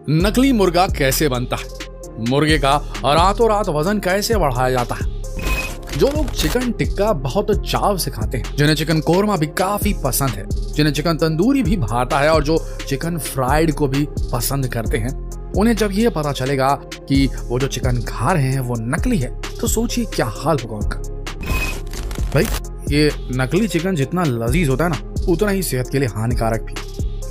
नकली मुर्गा कैसे बनता है, मुर्गे का रातों रात वजन कैसे बढ़ाया जाता है। जो लोग चिकन टिक्का बहुत चाव से खाते हैं, जिन्हें चिकन कोरमा भी काफी पसंद है, जिन्हें चिकन तंदूरी भी भाता है और जो चिकन फ्राइड को भी पसंद करते हैं, उन्हें जब ये पता चलेगा कि वो जो चिकन खा रहे हैं वो नकली है, तो सोचिए क्या हाल होगा उनका। भाई ये नकली चिकन जितना लजीज होता है ना, उतना ही सेहत के लिए हानिकारक भी।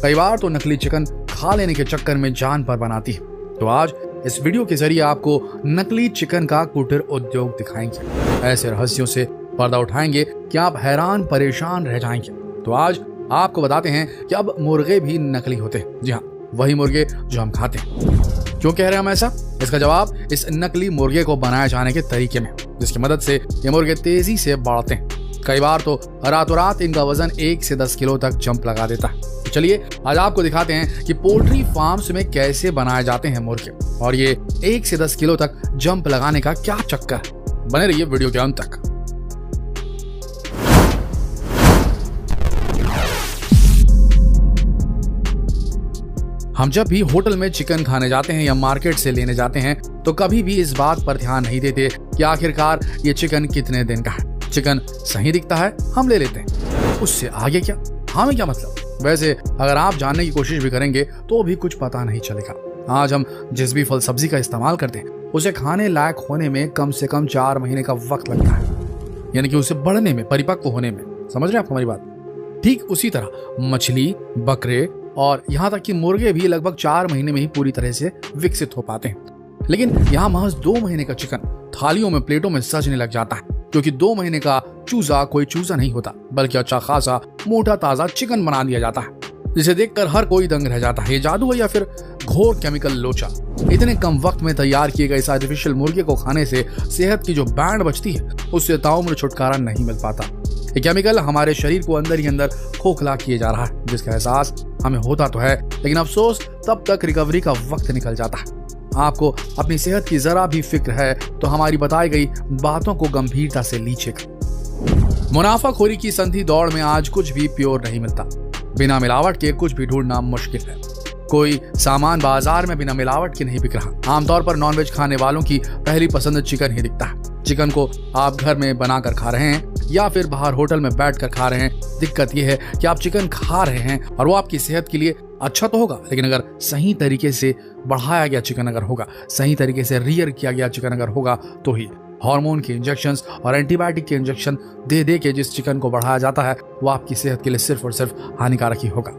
कई बार तो नकली चिकन खा लेने के चक्कर में जान पर बनाती है। तो आज इस वीडियो के जरिए आपको नकली चिकन का कुटीर उद्योग दिखाएंगे। ऐसे रहस्यों से पर्दा उठाएंगे कि आप हैरान परेशान रह जाएंगे। तो आज आपको बताते हैं कि अब मुर्गे भी नकली होते हैं। जी हाँ, वही मुर्गे जो हम खाते हैं। क्यों कह रहे हैं हम ऐसा? इसका जवाब इस नकली मुर्गे को बनाए जाने के तरीके में, जिसकी मदद से ये मुर्गे तेजी से बढ़ते हैं। कई बार तो रातों रात इनका वजन 1 से 10 किलो तक जंप लगा देता है। तो चलिए आज आपको दिखाते हैं कि पोल्ट्री फार्म्स में कैसे बनाए जाते हैं मुर्गे, और ये 1 से 10 किलो तक जंप लगाने का क्या चक्कर है। बने रहिए वीडियो के अंत तक। हम जब भी होटल में चिकन खाने जाते हैं या मार्केट से लेने जाते हैं, तो कभी भी इस बात पर ध्यान नहीं देते कि आखिरकार ये चिकन कितने दिन का है। चिकन सही दिखता है, हम ले लेते हैं, उससे आगे क्या, हमें क्या मतलब। वैसे अगर आप जानने की कोशिश भी करेंगे तो भी कुछ पता नहीं चलेगा। आज हम जिस भी फल सब्जी का इस्तेमाल करते हैं, उसे खाने लायक होने में कम से कम 4 महीने का वक्त लगता है, यानी कि उसे बढ़ने में, परिपक्व होने में। समझ रहे हैं आप हमारी बात? ठीक उसी तरह मछली, बकरे और यहाँ तक कि मुर्गे भी लगभग 4 महीने में ही पूरी तरह से विकसित हो पाते हैं। लेकिन यहाँ महज 2 महीने का चिकन थालियों में, प्लेटों में सजने लग जाता है, क्योंकि 2 महीने का चूजा कोई चूजा नहीं होता, बल्कि अच्छा खासा मोटा ताजा चिकन बना दिया जाता है, जिसे देखकर हर कोई दंग रह जाता है। ये जादू है या फिर घोर केमिकल लोचा? इतने कम वक्त में तैयार किए गए इस आर्टिफिशियल मुर्गे को खाने से सेहत की जो बैंड बचती है, उससे ताउम्र छुटकारा नहीं मिल पाता। ये केमिकल हमारे शरीर को अंदर ही अंदर खोखला किए जा रहा है, जिसका एहसास हमें होता तो है, लेकिन अफसोस तब तक रिकवरी का वक्त निकल जाता है। आपको अपनी सेहत की जरा भी फिक्र है तो हमारी बताई गई बातों को गंभीरता से लीजिएगा। मुनाफाखोरी की संधी दौड़ में आज कुछ भी प्योर नहीं मिलता। बिना मिलावट के कुछ भी ढूंढना मुश्किल है। कोई सामान बाजार में बिना मिलावट के नहीं बिक रहा। आमतौर पर नॉनवेज खाने वालों की पहली पसंद चिकन ही दिखता है। चिकन को आप घर में बनाकर खा रहे हैं या फिर बाहर होटल में बैठकर खा रहे हैं, दिक्कत यह है कि आप चिकन खा रहे हैं और वो आपकी सेहत के लिए अच्छा तो होगा, लेकिन अगर सही तरीके से बढ़ाया गया चिकन अगर होगा, सही तरीके से रियर किया गया चिकन अगर होगा, तो ही हार्मोन के इंजेक्शंस और एंटीबायोटिक के इंजेक्शन दे दे के जिस चिकन को बढ़ाया जाता है, वो आपकी सेहत के लिए सिर्फ और सिर्फ हानिकारक ही होगा।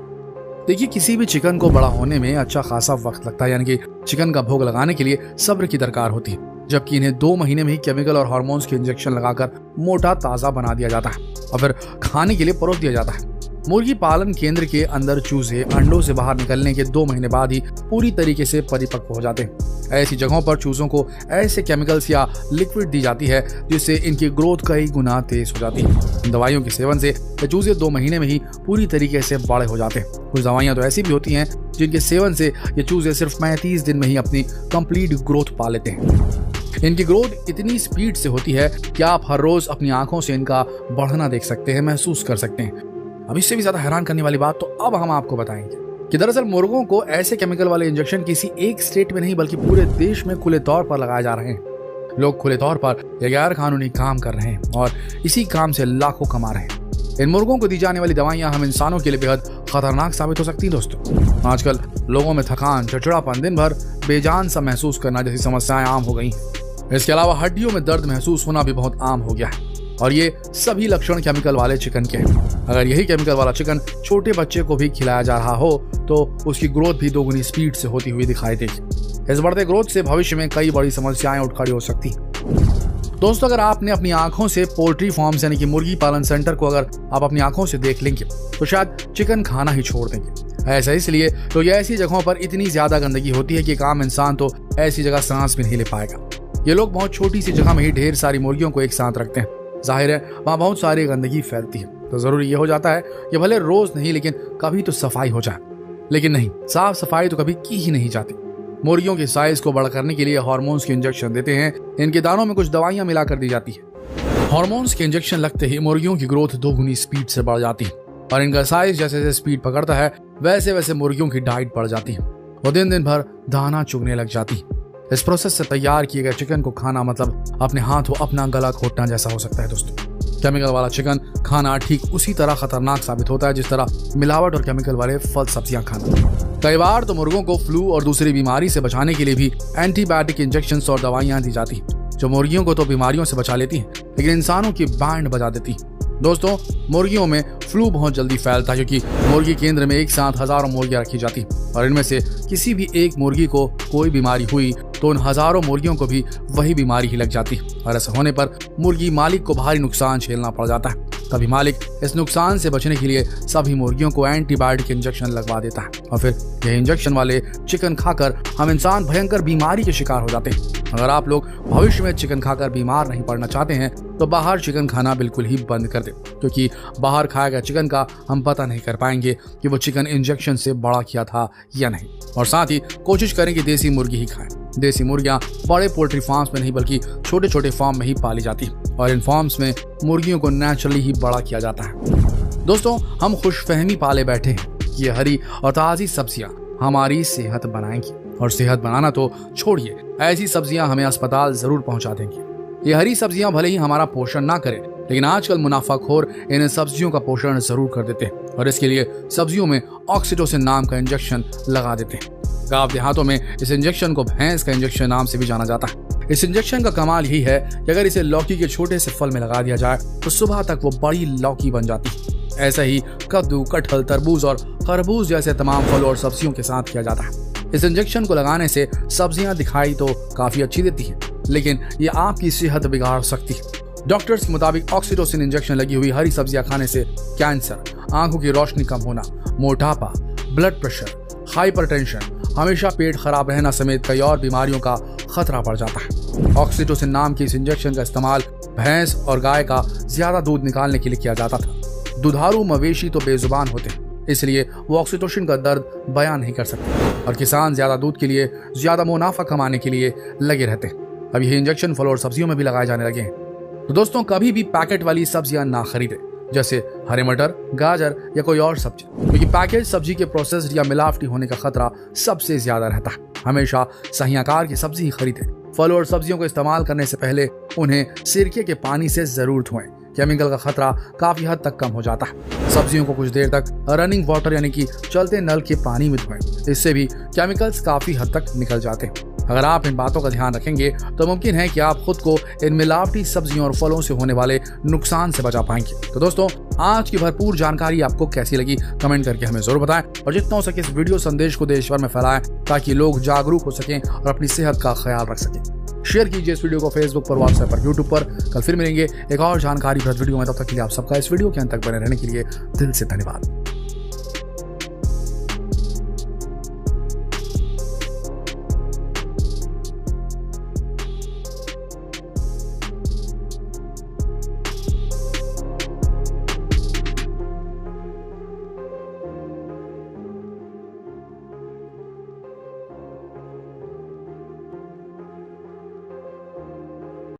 देखिए, किसी भी चिकन को बड़ा होने में अच्छा खासा वक्त लगता है, यानी कि चिकन का भोग लगाने के लिए सब्र की दरकार होती है, जबकि इन्हें 2 महीने में ही केमिकल और हार्मोन्स के इंजेक्शन लगाकर मोटा ताजा बना दिया जाता है और फिर खाने के लिए परोस दिया जाता है। मुर्गी पालन केंद्र के अंदर चूजे अंडों से बाहर निकलने के 2 महीने बाद ही पूरी तरीके से परिपक्व हो जाते हैं। ऐसी जगहों पर चूजों को ऐसे केमिकल्स या लिक्विड दी जाती है जिससे इनकी ग्रोथ कई गुना तेज हो जाती है। इन दवाइयों के सेवन से ये चूजे 2 महीने में ही पूरी तरीके से बड़े हो जाते हैं। कुछ दवाइयां तो ऐसी भी होती हैं जिनके सेवन से ये चूजे सिर्फ 35 दिन में ही अपनी कंप्लीट ग्रोथ पा लेते हैं। इनकी ग्रोथ इतनी स्पीड से होती है कि आप हर रोज अपनी आंखों से इनका बढ़ना देख सकते हैं, महसूस कर सकते हैं। अब इससे भी ज्यादा हैरान करने वाली बात तो अब हम आपको बताएंगे कि दरअसल मुर्गों को ऐसे केमिकल वाले इंजेक्शन किसी एक स्टेट में नहीं बल्कि पूरे देश में खुले तौर पर लगाए जा रहे हैं। लोग खुले तौर पर गैर कानूनी काम कर रहे हैं और इसी काम से लाखों कमा रहे हैं। इन मुर्गों को दी जाने वाली दवाइयां हम इंसानों के लिए बेहद खतरनाक साबित हो सकती हैं। दोस्तों, आजकल लोगों में थकान, चिड़चिड़ापन, दिन भर बेजान सा महसूस करना जैसी समस्याएं आम हो गई हैं। इसके अलावा हड्डियों में दर्द महसूस होना भी बहुत आम हो गया है, और ये सभी लक्षण केमिकल वाले चिकन के हैं। अगर यही केमिकल वाला चिकन छोटे बच्चे को भी खिलाया जा रहा हो तो उसकी ग्रोथ भी 2 गुनी स्पीड से होती हुई दिखाई देगी। इस बढ़ते ग्रोथ से भविष्य में कई बड़ी समस्याएं उठ खड़ी हो सकती हैं। दोस्तों, अगर आपने अपनी आंखों से पोल्ट्री फार्म्स यानी कि मुर्गी पालन सेंटर को अगर आप अपनी आंखों से देख लेंगे तो शायद चिकन खाना ही छोड़ देंगे। ऐसा इसलिए तो ये ऐसी जगहों पर इतनी ज्यादा गंदगी होती है कि एक आम इंसान तो ऐसी जगह सांस भी नहीं ले पाएगा। ये लोग बहुत छोटी सी जगह में ही ढेर सारी मुर्गियों को एक साथ रखते हैं। जाहिर है वहाँ बहुत सारी गंदगी फैलती है, तो जरूरी ये हो जाता है कि भले रोज नहीं लेकिन कभी तो सफाई हो जाए। लेकिन नहीं, साफ सफाई तो कभी की ही नहीं जाती। मुर्गियों के साइज को बड़ा करने के लिए हार्मोन्स के इंजेक्शन देते हैं। इनके दानों में कुछ दवाइयां मिलाकर दी जाती है। हार्मोन्स के इंजेक्शन लगते ही मुर्गियों की ग्रोथ 2 गुनी स्पीड से बढ़ जाती है और इनका साइज जैसे जैसे स्पीड पकड़ता है वैसे वैसे मुर्गियों की डाइट बढ़ जाती है। वो दिन दिन भर दाना चुगने लग जाती। इस प्रोसेस से तैयार किए गए चिकन को खाना मतलब अपने हाथों अपना गला घोटना जैसा हो सकता है दोस्तों। केमिकल वाला चिकन खाना ठीक उसी तरह खतरनाक साबित होता है जिस तरह मिलावट और केमिकल वाले फल सब्जियां खाना। कई बार तो मुर्गों को फ्लू और दूसरी बीमारी से बचाने के लिए भी एंटीबायोटिक इंजेक्शन और दवाइयां दी जाती जो मुर्गियों को तो बीमारियों से बचा लेती हैं लेकिन इंसानों की बैंड बजा देती। दोस्तों, मुर्गियों में फ्लू बहुत जल्दी फैलता है क्योंकि मुर्गी केंद्र में एक साथ हजारों मुर्गियां रखी जाती और इनमें से किसी भी एक मुर्गी को कोई बीमारी हुई तो उन हजारों मुर्गियों को भी वही बीमारी ही लग जाती और ऐसा होने पर मुर्गी मालिक को भारी नुकसान झेलना पड़ जाता है। तभी मालिक इस नुकसान से बचने के लिए सभी मुर्गियों को एंटीबायोटिक इंजेक्शन लगवा देता है और फिर यह इंजेक्शन वाले चिकन खाकर हम इंसान भयंकर बीमारी के शिकार हो जाते हैं। अगर आप लोग भविष्य में चिकन खाकर बीमार नहीं पड़ना चाहते हैं तो बाहर चिकन खाना बिल्कुल ही बंद कर दें क्योंकि बाहर खाया गया चिकन का हम पता नहीं कर पाएंगे कि वो चिकन इंजेक्शन से बड़ा किया था या नहीं। और साथ ही कोशिश करें कि देसी मुर्गी ही खाएं। देसी मुर्गियां बड़े पोल्ट्री फार्म्स में नहीं बल्कि छोटे छोटे फार्म में ही पाली जाती और इन फार्म्स में मुर्गियों को नेचुरली ही बड़ा किया जाता है। दोस्तों, हम खुशफहमी पाले बैठे हैं कि ये हरी और ताज़ी सब्जियां हमारी सेहत बनाएंगी और सेहत बनाना तो छोड़िए, ऐसी सब्जियां हमें अस्पताल जरूर पहुंचा देंगी। ये हरी सब्जियां भले ही हमारा पोषण ना करें लेकिन आजकल मुनाफाखोर इन सब्जियों का पोषण जरूर कर देते हैं और इसके लिए सब्जियों में ऑक्सीटोसिन नाम का इंजेक्शन लगा देते हैं। गांव देहातों में इस इंजेक्शन को भैंस का इंजेक्शन नाम से भी जाना जाता है। इस इंजेक्शन का कमाल यही है कि अगर इसे लौकी के छोटे से फल में लगा दिया जाए तो सुबह तक वो बड़ी लौकी बन जाती है। ऐसा ही कद्दू, कटहल, तरबूज और खरबूज जैसे तमाम फल और सब्जियों के साथ किया जाता है। इस इंजेक्शन को लगाने से सब्जियां दिखाई तो काफी अच्छी देती है लेकिन ये आपकी सेहत बिगाड़ सकती है। डॉक्टर्स के मुताबिक ऑक्सीटोसिन इंजेक्शन लगी हुई हरी सब्जियां खाने से कैंसर, आंखों की रोशनी कम होना, मोटापा, ब्लड प्रेशर, हाइपरटेंशन, हमेशा पेट खराब रहना समेत कई और बीमारियों का खतरा बढ़ जाता है। ऑक्सीटोसिन नाम के इस इंजेक्शन का इस्तेमाल भैंस और गाय का ज्यादा दूध निकालने के लिए किया जाता था। दुधारू मवेशी तो बेजुबान होते हैं इसलिए वो ऑक्सीटोसिन का दर्द बयान नहीं कर सकते और किसान ज्यादा दूध के लिए ज्यादा मुनाफा कमाने के लिए लगे रहते हैं। अब ये इंजेक्शन फल और सब्जियों में भी लगाए जाने लगे हैं। तो दोस्तों, कभी भी पैकेट वाली सब्जियां ना खरीदें जैसे हरे मटर, गाजर या कोई और सब्जी क्योंकि पैकेज सब्जी के प्रोसेस्ड या मिलावटी होने का खतरा सबसे ज्यादा रहता है। हमेशा सही आकार की सब्जी ही खरीदें। फल और सब्जियों को इस्तेमाल करने से पहले उन्हें सिरके के पानी से जरूर धोएं। केमिकल का खतरा काफी हद तक कम हो जाता है। सब्जियों को कुछ देर तक रनिंग वाटर यानी कि चलते नल के पानी में धोएं। इससे भी केमिकल्स काफी हद तक निकल जाते हैं। अगर आप इन बातों का ध्यान रखेंगे तो मुमकिन है कि आप खुद को इन मिलावटी सब्जियों और फलों से होने वाले नुकसान से बचा पाएंगे। तो दोस्तों, आज की भरपूर जानकारी आपको कैसी लगी कमेंट करके हमें जरूर बताएं और जितना हो सके इस वीडियो संदेश को देश भर में फैलाएं ताकि लोग जागरूक हो सकें और अपनी सेहत का ख्याल रख सकें। शेयर कीजिए इस वीडियो को फेसबुक पर, व्हाट्सएप पर, यूट्यूब पर। कल फिर मिलेंगे एक और जानकारी भर वीडियो में। तब तक के लिए आप सबका इस वीडियो के अंत तक बने रहने के लिए दिल से धन्यवाद।